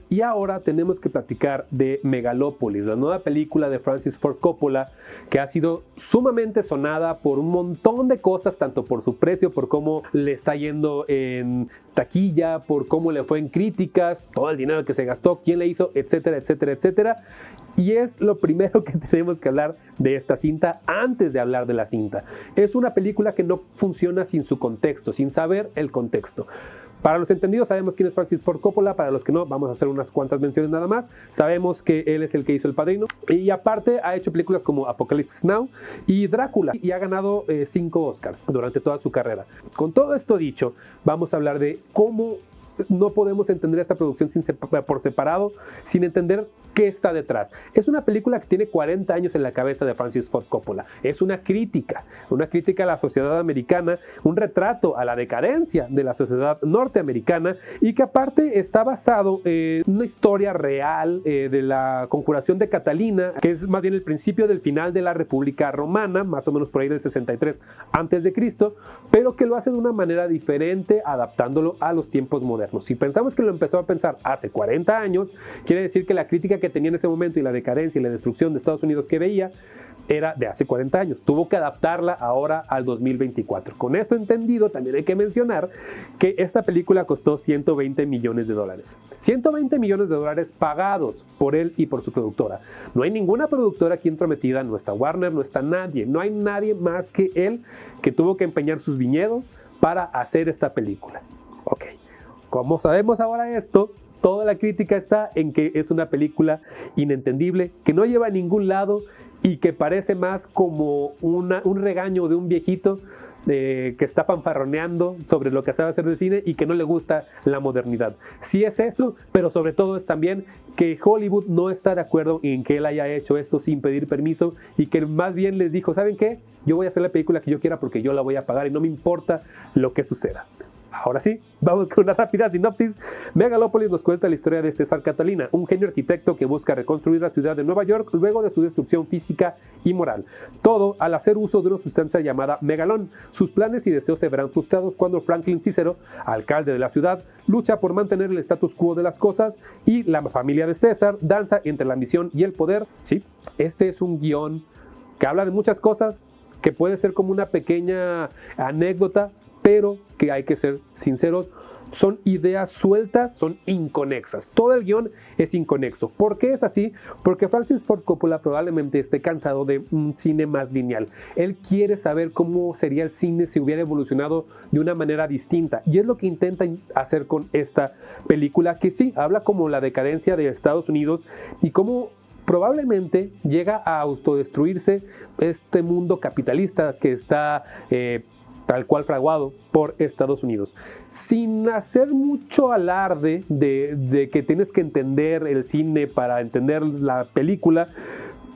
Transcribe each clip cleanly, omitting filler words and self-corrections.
Y ahora tenemos que platicar de Megalópolis, la nueva película de Francis Ford Coppola, que ha sido sumamente sonada por un montón de cosas, tanto por su precio, por cómo le está yendo en taquilla, por cómo le fue en críticas, todo el dinero que se gastó, quién le hizo, etcétera, etcétera, etcétera. Y es lo primero que tenemos que hablar de esta cinta antes de hablar de la cinta. Es una película que no funciona sin su contexto, sin saber el contexto. Para los entendidos sabemos quién es Francis Ford Coppola, para los que no, vamos a hacer unas cuantas menciones nada más. Sabemos que él es el que hizo El Padrino y aparte ha hecho películas como Apocalypse Now y Drácula y ha ganado 5 Oscars durante toda su carrera. Con todo esto dicho, vamos a hablar de cómo no podemos entender esta producción por separado, sin entender qué está detrás. Es una película que tiene 40 años en la cabeza de Francis Ford Coppola. Es una crítica a la sociedad americana, un retrato a la decadencia de la sociedad norteamericana y que aparte está basado en una historia real de la conjuración de Catalina, que es más bien el principio del final de la República Romana, más o menos por ahí del 63 a.C., pero que lo hace de una manera diferente, adaptándolo a los tiempos modernos. Si pensamos que lo empezó a pensar hace 40 años, quiere decir que la crítica que tenía en ese momento y la decadencia y la destrucción de Estados Unidos que veía era de hace 40 años. Tuvo que adaptarla ahora al 2024. Con eso entendido, también hay que mencionar que esta película costó $120 millones. $120 millones pagados por él y por su productora. No hay ninguna productora aquí entrometida, no está Warner, no está nadie. No hay nadie más que él que tuvo que empeñar sus viñedos para hacer esta película. Ok. Como sabemos ahora esto, toda la crítica está en que es una película inentendible, que no lleva a ningún lado y que parece más como un regaño de un viejito que está fanfarroneando sobre lo que sabe hacer del cine y que no le gusta la modernidad. Sí es eso, pero sobre todo es también que Hollywood no está de acuerdo en que él haya hecho esto sin pedir permiso y que más bien les dijo, ¿saben qué? Yo voy a hacer la película que yo quiera porque yo la voy a pagar y no me importa lo que suceda. Ahora sí, vamos con una rápida sinopsis. Megalópolis nos cuenta la historia de César Catalina, un genio arquitecto que busca reconstruir la ciudad de Nueva York luego de su destrucción física y moral. Todo al hacer uso de una sustancia llamada megalón. Sus planes y deseos se verán frustrados cuando Franklin Cicero, alcalde de la ciudad, lucha por mantener el status quo de las cosas y la familia de César danza entre la ambición y el poder. Sí, este es un guión que habla de muchas cosas, que puede ser como una pequeña anécdota, pero que hay que ser sinceros, son ideas sueltas, son inconexas. Todo el guión es inconexo. ¿Por qué es así? Porque Francis Ford Coppola probablemente esté cansado de un cine más lineal. Él quiere saber cómo sería el cine si hubiera evolucionado de una manera distinta. Y es lo que intenta hacer con esta película, que sí, habla como la decadencia de Estados Unidos y cómo probablemente llega a autodestruirse este mundo capitalista que está tal cual fraguado por Estados Unidos. Sin hacer mucho alarde de que tienes que entender el cine para entender la película,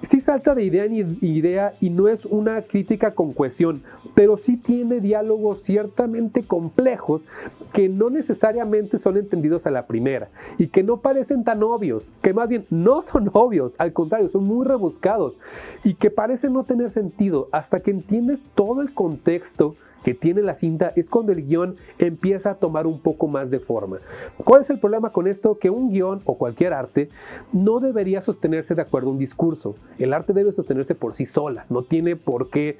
sí salta de idea en idea y no es una crítica con cohesión, pero sí tiene diálogos ciertamente complejos que no necesariamente son entendidos a la primera y que no parecen tan obvios, que más bien no son obvios, al contrario, son muy rebuscados y que parecen no tener sentido hasta que entiendes todo el contexto que tiene la cinta. Es cuando el guión empieza a tomar un poco más de forma. ¿Cuál es el problema con esto? Que un guión o cualquier arte no debería sostenerse de acuerdo a un discurso. El arte debe sostenerse por sí sola, no tiene por qué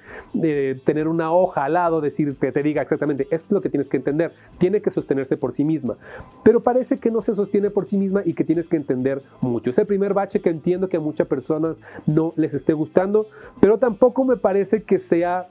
tener una hoja al lado, decir que te diga exactamente esto es lo que tienes que entender. Tiene que sostenerse por sí misma, pero parece que no se sostiene por sí misma y que tienes que entender mucho. Es el primer bache que entiendo que a muchas personas no les esté gustando, pero tampoco me parece que sea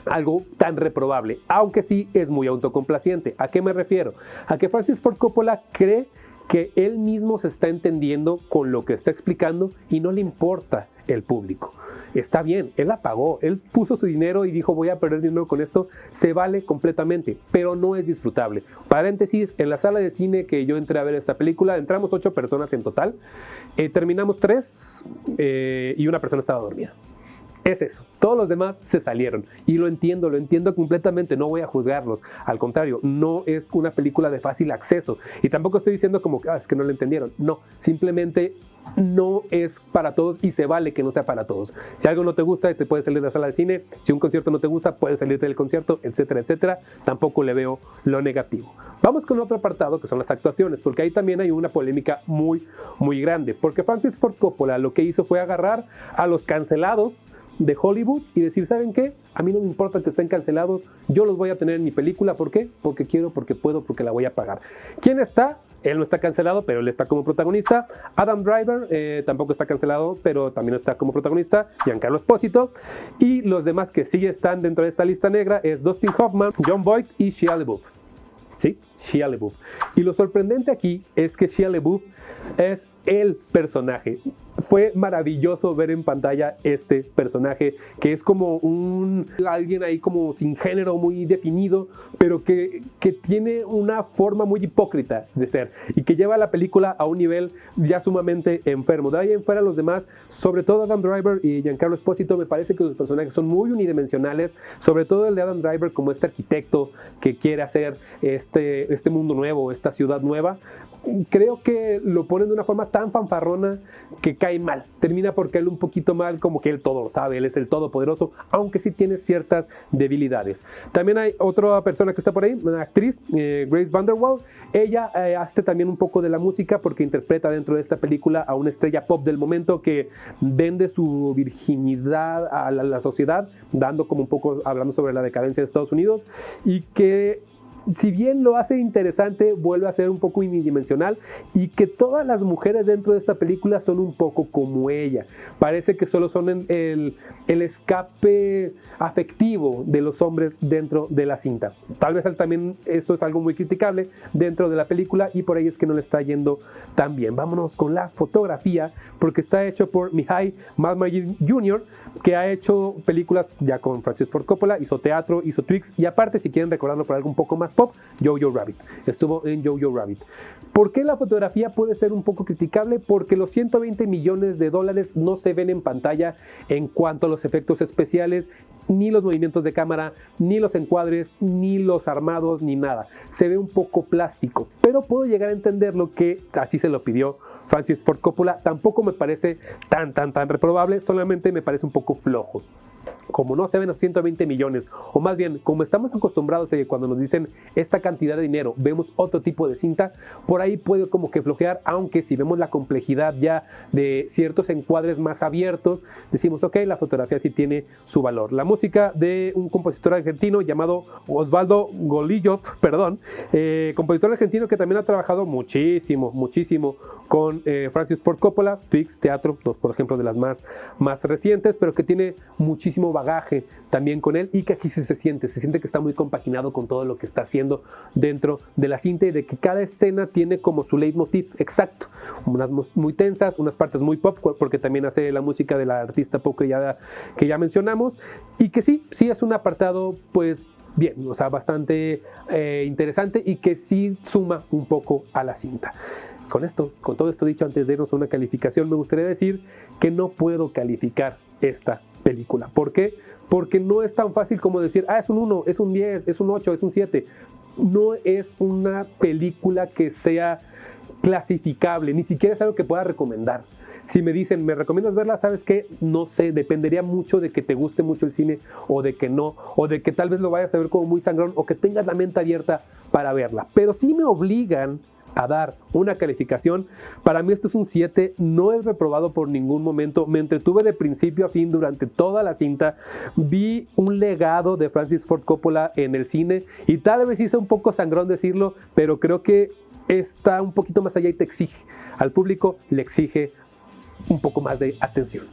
algo tan reprobable, aunque sí es muy autocomplaciente. ¿A qué me refiero? A que Francis Ford Coppola cree que él mismo se está entendiendo con lo que está explicando y no le importa el público. Está bien, él la pagó, él puso su dinero y dijo voy a perder dinero con esto, se vale completamente, pero no es disfrutable. Paréntesis, en la sala de cine que yo entré a ver esta película, entramos 8 personas en total, terminamos 3 y una persona estaba dormida. Es eso, todos los demás se salieron y lo entiendo completamente, no voy a juzgarlos, al contrario, no es una película de fácil acceso y tampoco estoy diciendo como que es que no lo entendieron, no, simplemente no es para todos y se vale que no sea para todos. Si algo no te gusta, te puedes salir de la sala de cine, si un concierto no te gusta, puedes salirte del concierto, etcétera, etcétera, tampoco le veo lo negativo. Vamos con otro apartado que son las actuaciones, porque ahí también hay una polémica muy, muy grande, porque Francis Ford Coppola lo que hizo fue agarrar a los cancelados de Hollywood y decir, ¿saben qué? A mí no me importa que estén cancelados, yo los voy a tener en mi película. ¿Por qué? Porque quiero, porque puedo, porque la voy a pagar. ¿Quién está? Él no está cancelado, pero él está como protagonista. Adam Driver tampoco está cancelado, pero también está como protagonista. Giancarlo Esposito. Y los demás que sí están dentro de esta lista negra es Dustin Hoffman, Jon Voight y Shia LaBeouf. ¿Sí? Shia LaBeouf. Y lo sorprendente aquí es que Shia LaBeouf es el personaje. Fue maravilloso ver en pantalla este personaje, que es como alguien ahí como sin género muy definido, pero que tiene una forma muy hipócrita de ser y que lleva la película a un nivel ya sumamente enfermo. De ahí en fuera los demás, sobre todo Adam Driver y Giancarlo Esposito, me parece que sus personajes son muy unidimensionales, sobre todo el de Adam Driver como este arquitecto que quiere hacer este mundo nuevo, esta ciudad nueva. Creo que lo ponen de una forma tan fanfarrona que cae mal. Termina por caer un poquito mal, como que él todo lo sabe, él es el todopoderoso, aunque sí tiene ciertas debilidades. También hay otra persona que está por ahí, una actriz, Grace VanderWaal. Ella hace también un poco de la música porque interpreta dentro de esta película a una estrella pop del momento que vende su virginidad a la sociedad, dando como un poco, hablando sobre la decadencia de Estados Unidos, y que si bien lo hace interesante, vuelve a ser un poco unidimensional, y que todas las mujeres dentro de esta película son un poco como ella. Parece que solo son el escape afectivo de los hombres dentro de la cinta. Tal vez también esto es algo muy criticable dentro de la película y por ahí es que no le está yendo tan bien. Vámonos con la fotografía, porque está hecho por Mihai Malmagir Jr., que ha hecho películas ya con Francis Ford Coppola, hizo teatro, hizo Twix, y aparte, si quieren recordarlo por algo un poco más pop, Jojo Rabbit. Estuvo en Jojo Rabbit. ¿Por qué la fotografía puede ser un poco criticable? Porque los 120 millones de dólares no se ven en pantalla en cuanto a los efectos especiales, ni los movimientos de cámara, ni los encuadres, ni los armados, ni nada. Se ve un poco plástico, pero puedo llegar a entenderlo, que así se lo pidió Francis Ford Coppola. Tampoco me parece tan reprobable, solamente me parece un poco flojo. Como no se ven los 120 millones, o más bien, como estamos acostumbrados a que cuando nos dicen esta cantidad de dinero, vemos otro tipo de cinta, por ahí puede como que flojear, aunque si vemos la complejidad ya de ciertos encuadres más abiertos, decimos, ok, la fotografía sí tiene su valor. La música de un compositor argentino llamado Osvaldo Golillov, compositor argentino que también ha trabajado muchísimo con Francis Ford Coppola, Twix, teatro, por ejemplo, de las más recientes, pero que tiene muchísimo bagaje también con él, y que aquí sí se siente que está muy compaginado con todo lo que está haciendo dentro de la cinta, y de que cada escena tiene como su leitmotiv exacto, unas muy tensas, unas partes muy pop, porque también hace la música de la artista pop que ya mencionamos, y que sí es un apartado pues bien, o sea, bastante interesante, y que sí suma un poco a la cinta. Con todo esto dicho, antes de irnos a una calificación, me gustaría decir que no puedo calificar esta película. ¿Por qué? Porque no es tan fácil como decir, es un 1, es un 10, es un 8, es un 7. No es una película que sea clasificable, ni siquiera es algo que pueda recomendar. Si me dicen, ¿me recomiendas verla? ¿Sabes qué? No sé, dependería mucho de que te guste mucho el cine, o de que no, o de que tal vez lo vayas a ver como muy sangrón, o que tengas la mente abierta para verla. Pero sí me obligan a dar una calificación. Para mí esto es un 7, no es reprobado por ningún momento, me entretuve de principio a fin durante toda la cinta, vi un legado de Francis Ford Coppola en el cine, y tal vez hice un poco sangrón decirlo, pero creo que está un poquito más allá y te exige, al público le exige un poco más de atención.